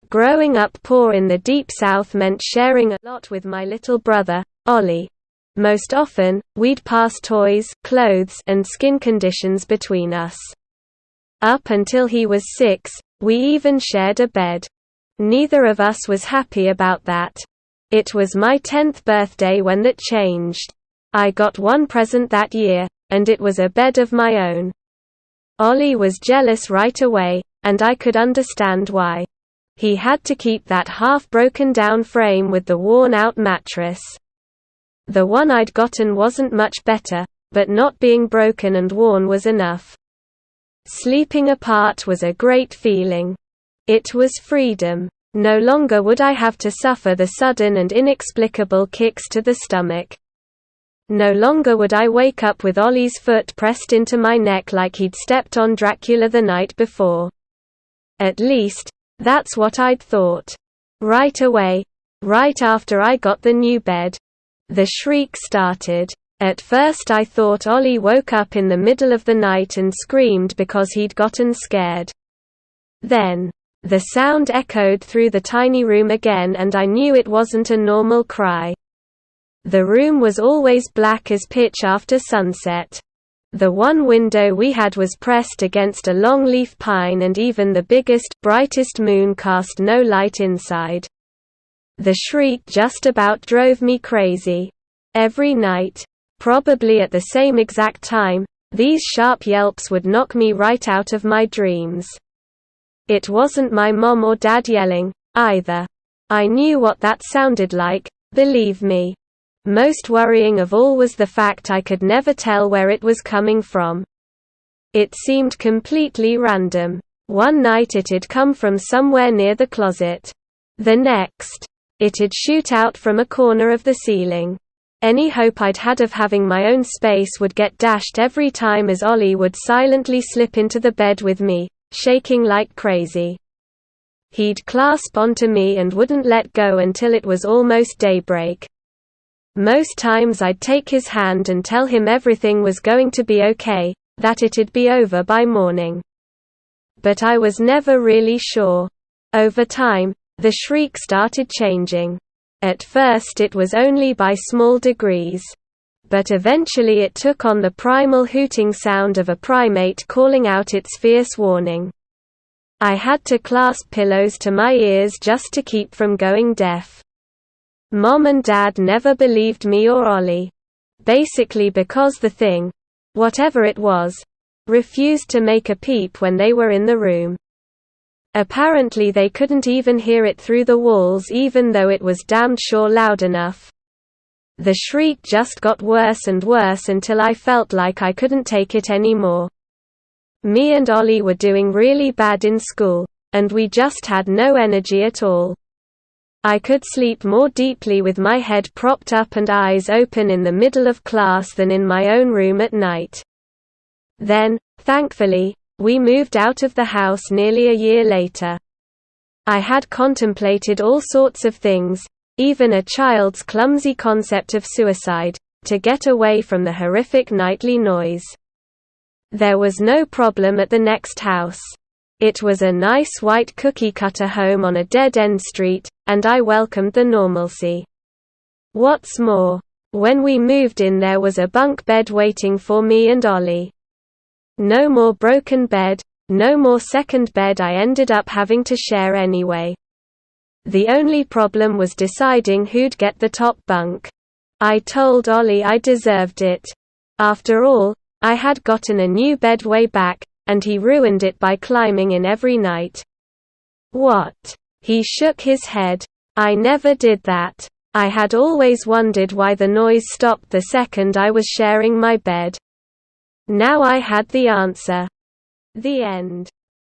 Growing up poor in the Deep South meant sharing a lot with my little brother, Ollie. Most often, we'd pass toys, clothes, and skin conditions between us. Up until he was 6, we even shared a bed. Neither of us was happy about that. It was my 10th birthday when that changed. I got one present that year, and it was a bed of my own. Ollie was jealous right away, and I could understand why. He had to keep that half-broken-down frame with the worn-out mattress. The one I'd gotten wasn't much better, but not being broken and worn was enough. Sleeping apart was a great feeling. It was freedom. No longer would I have to suffer the sudden and inexplicable kicks to the stomach. No longer would I wake up with Ollie's foot pressed into my neck like he'd stepped on Dracula the night before. At least, that's what I'd thought. Right away, right after I got the new bed, the shriek started. At first I thought Ollie woke up in the middle of the night and screamed because he'd gotten scared. Then, the sound echoed through the tiny room again and I knew it wasn't a normal cry. The room was always black as pitch after sunset. The one window we had was pressed against a longleaf pine and even the biggest, brightest moon cast no light inside. The shriek just about drove me crazy. Every night, probably at the same exact time, these sharp yelps would knock me right out of my dreams. It wasn't my mom or dad yelling, either. I knew what that sounded like, believe me. Most worrying of all was the fact I could never tell where it was coming from. It seemed completely random. One night it'd come from somewhere near the closet. The next, it'd shoot out from a corner of the ceiling. Any hope I'd had of having my own space would get dashed every time as Ollie would silently slip into the bed with me, shaking like crazy. He'd clasp onto me and wouldn't let go until it was almost daybreak. Most times I'd take his hand and tell him everything was going to be okay, that it'd be over by morning. But I was never really sure. Over time, the shriek started changing. At first it was only by small degrees. But eventually it took on the primal hooting sound of a primate calling out its fierce warning. I had to clasp pillows to my ears just to keep from going deaf. Mom and Dad never believed me or Ollie. Basically because the thing, whatever it was, refused to make a peep when they were in the room. Apparently they couldn't even hear it through the walls even though it was damned sure loud enough. The shriek just got worse and worse until I felt like I couldn't take it anymore. Me and Ollie were doing really bad in school, and we just had no energy at all. I could sleep more deeply with my head propped up and eyes open in the middle of class than in my own room at night. Then, thankfully, we moved out of the house nearly a year later. I had contemplated all sorts of things, even a child's clumsy concept of suicide, to get away from the horrific nightly noise. There was no problem at the next house. It was a nice white cookie-cutter home on a dead-end street, and I welcomed the normalcy. What's more, when we moved in there was a bunk bed waiting for me and Ollie. No more broken bed, no more second bed I ended up having to share anyway. The only problem was deciding who'd get the top bunk. I told Ollie I deserved it. After all, I had gotten a new bed way back, and he ruined it by climbing in every night. What? He shook his head. I never did that. I had always wondered why the noise stopped the second I was sharing my bed. Now I had the answer. The end.